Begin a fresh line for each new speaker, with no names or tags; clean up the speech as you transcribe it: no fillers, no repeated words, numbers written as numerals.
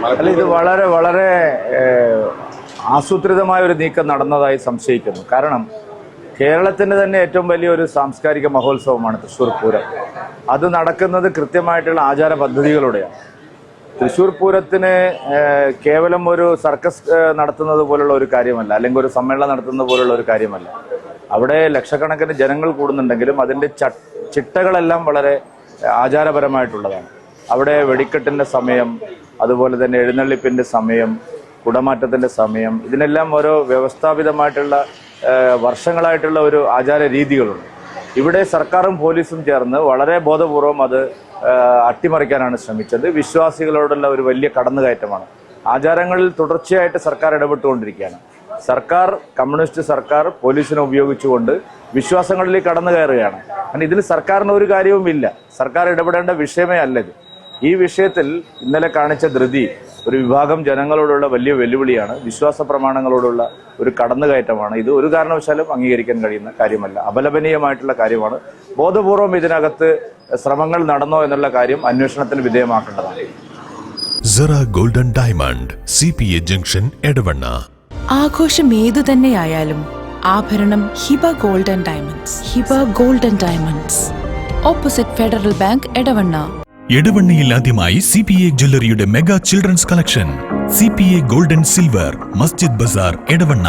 അല്ല, ഇത് വളരെ വളരെ ആസൂത്രിതമായ ഒരു നീക്കം നടന്നതായി സംശയിക്കുന്നു. കാരണം കേരളത്തിൻ്റെ തന്നെ ഏറ്റവും വലിയൊരു സാംസ്കാരിക മഹോത്സവമാണ് തൃശ്ശൂർ പൂരം. അത് നടക്കുന്നത് കൃത്യമായിട്ടുള്ള ആചാര പദ്ധതികളുടെയാണ്. തൃശ്ശൂർ പൂരത്തിന് കേവലം ഒരു സർക്കസ് നടത്തുന്നത് പോലുള്ള ഒരു കാര്യമല്ല, അല്ലെങ്കിൽ ഒരു സമ്മേളനം നടത്തുന്നത് പോലുള്ള ഒരു കാര്യമല്ല. അവിടെ ലക്ഷക്കണക്കിന് ജനങ്ങൾ കൂടുന്നുണ്ടെങ്കിലും അതിൻ്റെ ചിട്ടകളെല്ലാം വളരെ ആചാരപരമായിട്ടുള്ളതാണ്. അവിടെ വെടിക്കെട്ടിൻ്റെ സമയം, അതുപോലെ തന്നെ എഴുന്നള്ളിപ്പിൻ്റെ സമയം, കുടമാറ്റത്തിൻ്റെ സമയം, ഇതിനെല്ലാം ഓരോ വ്യവസ്ഥാപിതമായിട്ടുള്ള വർഷങ്ങളായിട്ടുള്ള ഒരു ആചാര രീതികളുണ്ട്. ഇവിടെ സർക്കാരും പോലീസും ചേർന്ന് വളരെ ബോധപൂർവം അത് അട്ടിമറിക്കാനാണ് ശ്രമിച്ചത്. വിശ്വാസികളോടുള്ള ഒരു വലിയ കടന്നുകയറ്റമാണ്. ആചാരങ്ങളിൽ തുടർച്ചയായിട്ട് സർക്കാർ ഇടപെട്ടുകൊണ്ടിരിക്കുകയാണ്. സർക്കാർ, കമ്മ്യൂണിസ്റ്റ് സർക്കാർ പോലീസിനെ ഉപയോഗിച്ചുകൊണ്ട് വിശ്വാസങ്ങളിലേക്ക് കടന്നു കയറുകയാണ്. കാരണം ഇതിൽ സർക്കാരിന് ഒരു കാര്യവുമില്ല. സർക്കാർ ഇടപെടേണ്ട വിഷയമേ അല്ലത്. ഈ വിഷയത്തിൽ ഇന്നലെ കാണിച്ച ധൃതി ഒരു വിഭാഗം ജനങ്ങളോടുള്ള വലിയ വെല്ലുവിളിയാണ്. വിശ്വാസ പ്രമാണങ്ങളോടുള്ള ഒരു കടന്നുകയറ്റമാണ്. ഇത് ഒരു കാരണവശാലും അംഗീകരിക്കാൻ കഴിയുന്ന കാര്യമല്ല. അപലപനീയമായിട്ടുള്ള കാര്യമാണ്. ബോധപൂർവം ഇതിനകത്ത് ശ്രമങ്ങൾ നടന്നോ എന്നുള്ള കാര്യം അന്വേഷണത്തിന് വിധേയമാക്കേണ്ടതാണ്.
Sera Golden Diamond, CPA junction, Edavanna.
ആഘോഷം ഏതു തന്നെയായാലും ആഭരണം Hiba Golden Diamonds. Hiba Golden Diamonds, opposite Federal Bank, Edavanna.
എടവണ്ണയിൽ ആദ്യമായി CPA ജ്വല്ലറിയുടെ mega children's collection. CPA Golden Silver, Masjid Bazar, Edavanna.